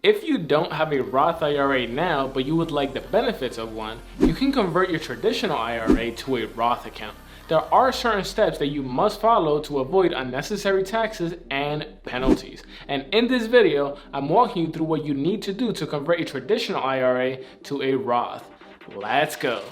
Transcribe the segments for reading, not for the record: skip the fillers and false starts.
If you don't have a Roth IRA now, but you would like the benefits of one, you can convert your traditional IRA to a Roth account. There are certain steps that you must follow to avoid unnecessary taxes and penalties. And in this video, I'm walking you through what you need to do to convert a traditional IRA to a Roth. Let's go.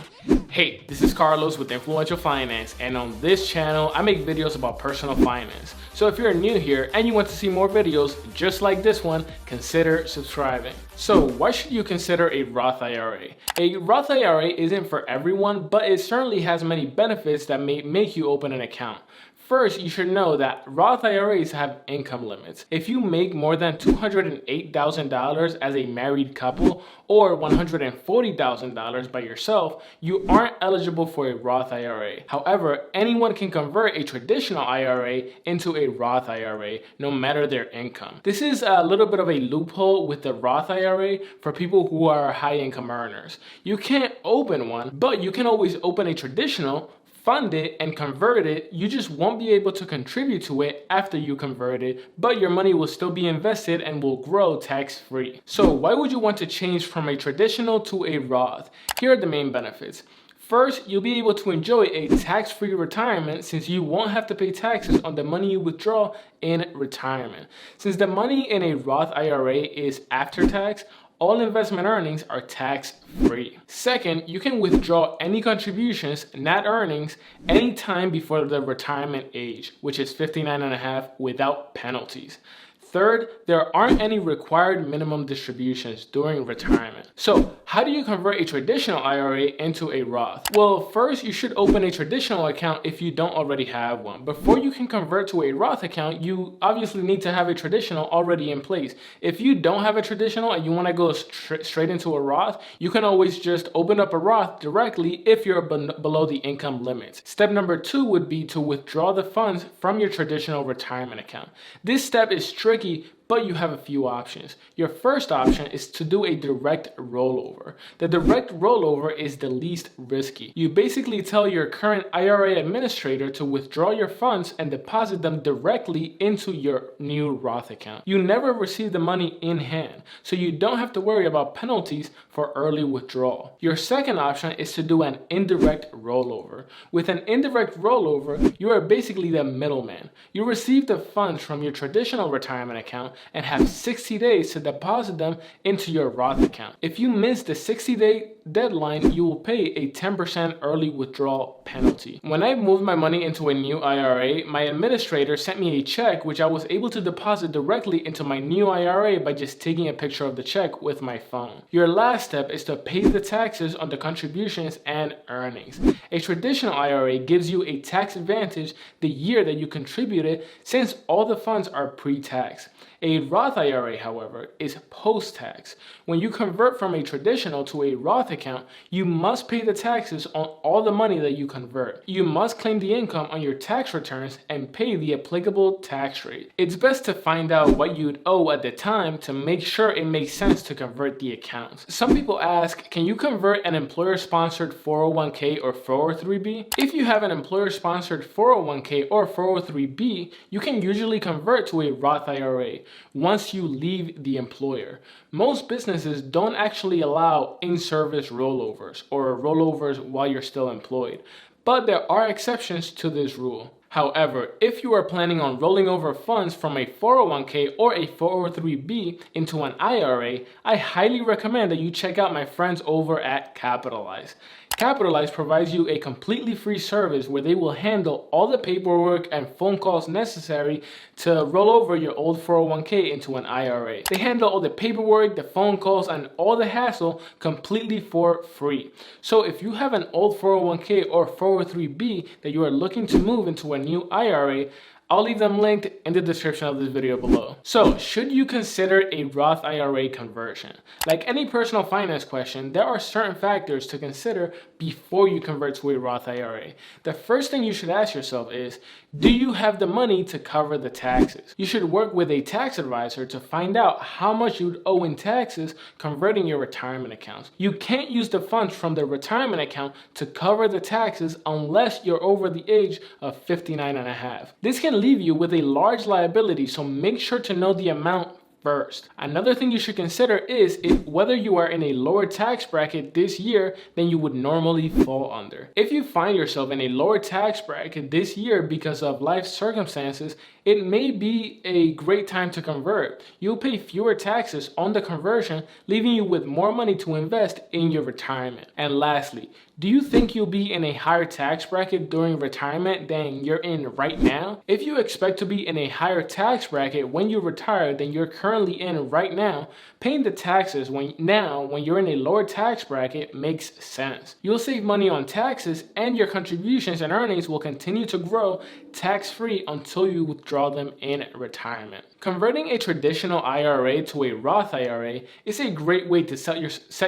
Hey, this is Carlos with Influential Finance, and on this channel, I make videos about personal finance. So if you're new here and you want to see more videos just like this one, consider subscribing. So why should you consider a Roth IRA? A Roth IRA isn't for everyone, but it certainly has many benefits that may make you open an account. First, you should know that Roth IRAs have income limits. If you make more than $208,000 as a married couple or $140,000 by yourself, you aren't eligible for a Roth IRA. However, anyone can convert a traditional IRA into a Roth IRA, no matter their income. This is a little bit of a loophole with the Roth IRA for people who are high income earners. You can't open one, but you can always open a traditional, fund it, and convert it. You just won't be able to contribute to it after you convert it, but your money will still be invested and will grow tax-free. So why would you want to change from a traditional to a Roth? Here are the main benefits. First, you'll be able to enjoy a tax-free retirement since you won't have to pay taxes on the money you withdraw in retirement. Since the money in a Roth IRA is after tax, all investment earnings are tax-free. Second, you can withdraw any contributions, net earnings, any time before the retirement age, which is 59 and a half, without penalties. Third, there aren't any required minimum distributions during retirement. So, how do you convert a traditional IRA into a Roth? Well, first, you should open a traditional account if you don't already have one. Before you can convert to a Roth account, you obviously need to have a traditional already in place. If you don't have a traditional and you want to go straight into a Roth, you can always just open up a Roth directly if you're below the income limits. Step number 2 would be to withdraw the funds from your traditional retirement account. This step is tricky, but you have a few options. Your first option is to do a direct rollover. The direct rollover is the least risky. You basically tell your current IRA administrator to withdraw your funds and deposit them directly into your new Roth account. You never receive the money in hand, so you don't have to worry about penalties for early withdrawal. Your second option is to do an indirect rollover. With an indirect rollover, you are basically the middleman. You receive the funds from your traditional retirement account and have 60 days to deposit them into your Roth account. If you miss the 60-day deadline, you will pay a 10% early withdrawal penalty. When I moved my money into a new IRA, my administrator sent me a check which I was able to deposit directly into my new IRA by just taking a picture of the check with my phone. Your last step is to pay the taxes on the contributions and earnings. A traditional IRA gives you a tax advantage the year that you contributed since all the funds are pre-tax. A Roth IRA, however, is post-tax. When you convert from a traditional to a Roth account, you must pay the taxes on all the money that you convert. You must claim the income on your tax returns and pay the applicable tax rate. It's best to find out what you'd owe at the time to make sure it makes sense to convert the accounts. Some people ask, can you convert an employer-sponsored 401k or 403b? If you have an employer-sponsored 401k or 403b, you can usually convert to a Roth IRA once you leave the employer. Most businesses don't actually allow in-service rollovers or rollovers while you're still employed, but there are exceptions to this rule. However, if you are planning on rolling over funds from a 401k or a 403b into an IRA, I highly recommend that you check out my friends over at Capitalize. Capitalize provides you a completely free service where they will handle all the paperwork and phone calls necessary to roll over your old 401k into an IRA. They handle all the paperwork, the phone calls, and all the hassle completely for free. So if you have an old 401k or 403b that you are looking to move into a new IRA, I'll leave them linked in the description of this video below. So, should you consider a Roth IRA conversion? Like any personal finance question, there are certain factors to consider before you convert to a Roth IRA. The first thing you should ask yourself is, do you have the money to cover the taxes? You should work with a tax advisor to find out how much you'd owe in taxes converting your retirement accounts. You can't use the funds from the retirement account to cover the taxes unless you're over the age of 59 and a half. This can leave you with a large liability, so make sure to know the amount first. Another thing you should consider is whether you are in a lower tax bracket this year than you would normally fall under. If you find yourself in a lower tax bracket this year because of life circumstances, it may be a great time to convert. You'll pay fewer taxes on the conversion, leaving you with more money to invest in your retirement. And lastly, do you think you'll be in a higher tax bracket during retirement than you're in right now? If you expect to be in a higher tax bracket when you retire than you're currently in right now, paying the taxes when you're in a lower tax bracket makes sense. You'll save money on taxes and your contributions and earnings will continue to grow tax-free until you withdraw them in retirement. Converting a traditional IRA to a Roth IRA is a great way to set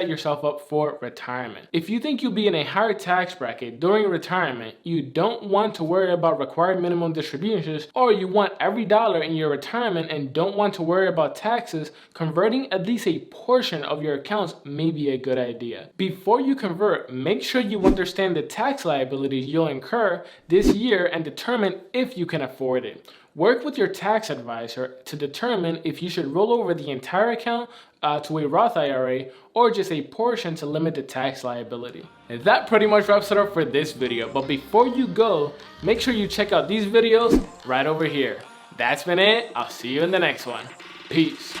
yourself up for retirement. If you think you'll be in a higher tax bracket during retirement, you don't want to worry about required minimum distributions, or you want every dollar in your retirement and don't want to worry about taxes, converting at least a portion of your accounts may be a good idea. Before you convert, make sure you understand the tax liabilities you'll incur this year and determine if you can afford it. Work with your tax advisor to determine if you should roll over the entire account to a Roth IRA or just a portion to limit the tax liability. And that pretty much wraps it up for this video. But before you go, make sure you check out these videos right over here. That's been it. I'll see you in the next one. Peace.